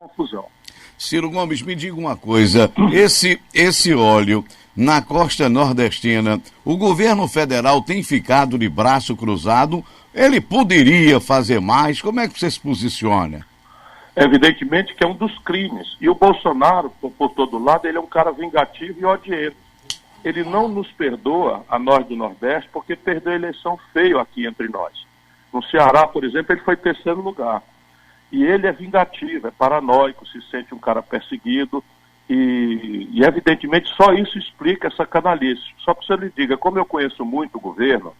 confusão. Ciro Gomes, me diga uma coisa, esse óleo na costa nordestina, o governo federal tem ficado de braço cruzado, ele poderia fazer mais, como é que você se posiciona? Evidentemente que é um dos crimes, e o Bolsonaro, por todo lado, ele é um cara vingativo e odioso. Ele não nos perdoa, a nós do Nordeste, porque perdeu a eleição feio aqui entre nós. No Ceará, por exemplo, ele foi 3º lugar. E ele é vingativo, é paranoico, se sente um cara perseguido e evidentemente só isso explica essa canalice. Só para você lhe diga, como eu conheço muito o governo,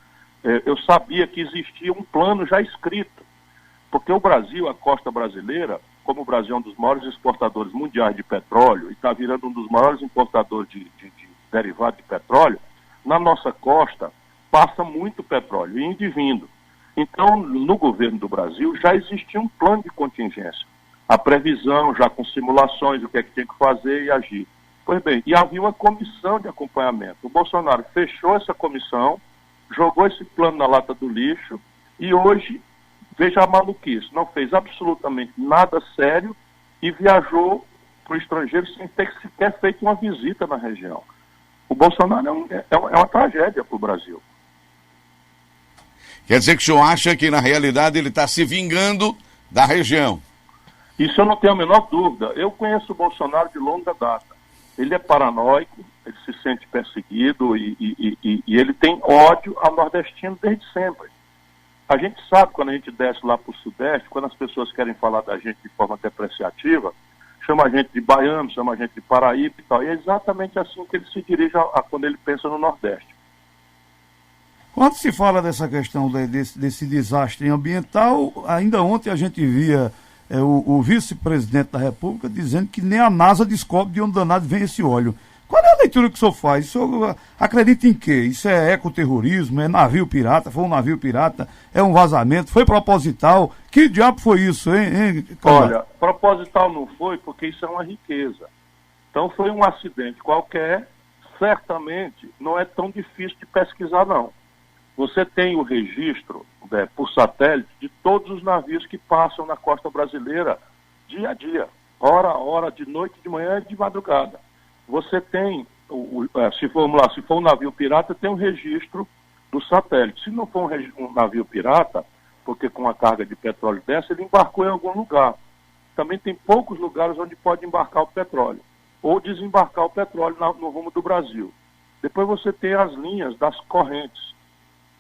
eu sabia que existia um plano já escrito, porque o Brasil, a costa brasileira, como o Brasil é um dos maiores exportadores mundiais de petróleo e está virando um dos maiores importadores de derivado de petróleo, na nossa costa passa muito petróleo, indo e vindo. Então, no governo do Brasil, já existia um plano de contingência. A previsão, já com simulações, o que é que tinha que fazer e agir. Pois bem, e havia uma comissão de acompanhamento. O Bolsonaro fechou essa comissão, jogou esse plano na lata do lixo e hoje, veja a maluquice, não fez absolutamente nada sério e viajou para o estrangeiro sem ter sequer feito uma visita na região. O Bolsonaro é uma tragédia para o Brasil. Quer dizer que o senhor acha que, na realidade, ele está se vingando da região? Isso eu não tenho a menor dúvida. Eu conheço o Bolsonaro de longa data. Ele é paranoico, ele se sente perseguido e ele tem ódio ao nordestino desde sempre. A gente sabe, quando a gente desce lá para o Sudeste, quando as pessoas querem falar da gente de forma depreciativa, chama a gente de baiano, chama a gente de Paraíba e tal. E é exatamente assim que ele se dirige quando ele pensa no Nordeste. Quando se fala dessa questão desse desastre ambiental, ainda ontem a gente via o vice-presidente da República dizendo que nem a NASA descobre de onde danado vem esse óleo. Qual é a leitura que o senhor faz? O senhor acredita em quê? Isso é ecoterrorismo? É navio pirata? Foi um navio pirata? É um vazamento? Foi proposital? Que diabo foi isso, hein? Olha, proposital não foi porque isso é uma riqueza. Então foi um acidente qualquer, certamente não é tão difícil de pesquisar não. Você tem o registro por satélite de todos os navios que passam na costa brasileira dia a dia, hora a hora, de noite, de manhã e de madrugada. Você tem, se for um navio pirata, tem um registro do satélite. Se não for um navio pirata, porque com a carga de petróleo dessa, ele embarcou em algum lugar. Também tem poucos lugares onde pode embarcar o petróleo, ou desembarcar o petróleo no rumo do Brasil. Depois você tem as linhas das correntes.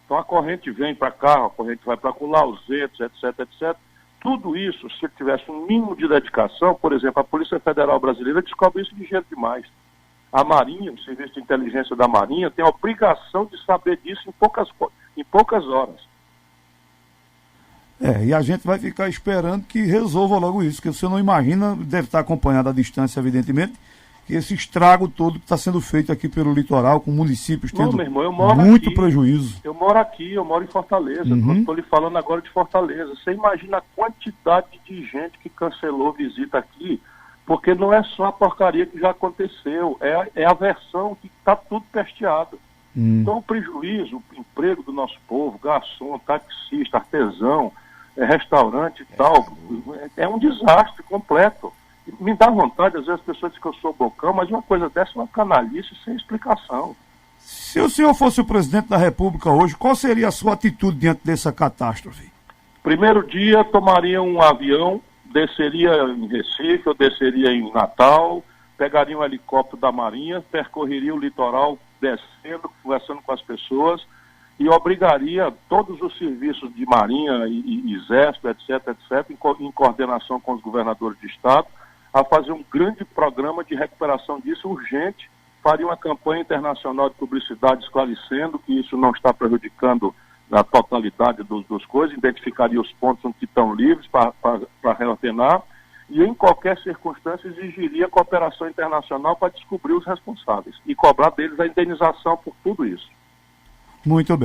Então a corrente vem para cá, a corrente vai para lá, os etos, etc, etc. Tudo isso, se tivesse um mínimo de dedicação, por exemplo, a Polícia Federal Brasileira descobre isso ligeiro demais. A Marinha, o Serviço de Inteligência da Marinha, tem a obrigação de saber disso em poucas horas. E a gente vai ficar esperando que resolva logo isso, que você não imagina, deve estar acompanhado à distância, evidentemente, esse estrago todo que está sendo feito aqui pelo litoral, com municípios tendo meu irmão, eu moro muito aqui, prejuízo. Eu moro aqui, eu moro em Fortaleza. Estou lhe falando agora de Fortaleza. Você imagina a quantidade de gente que cancelou visita aqui, porque não é só a porcaria que já aconteceu, é a versão que está tudo pesteado. Então o prejuízo, o emprego do nosso povo, garçom, taxista, artesão, restaurante e tal, é um desastre completo. Me dá vontade, às vezes as pessoas dizem que eu sou bocão, mas uma coisa dessa é uma canalice sem explicação. Se o senhor fosse o presidente da República hoje, qual seria a sua atitude diante dessa catástrofe? Primeiro dia, tomaria um avião, desceria em Recife, eu desceria em Natal, pegaria um helicóptero da Marinha, percorreria o litoral, descendo, conversando com as pessoas, e obrigaria todos os serviços de Marinha e Exército, etc., etc., em coordenação com os governadores de Estado, a fazer um grande programa de recuperação disso urgente, faria uma campanha internacional de publicidade esclarecendo que isso não está prejudicando a totalidade dos coisas, identificaria os pontos onde estão livres para reordenar e, em qualquer circunstância, exigiria cooperação internacional para descobrir os responsáveis e cobrar deles a indenização por tudo isso. Muito bem.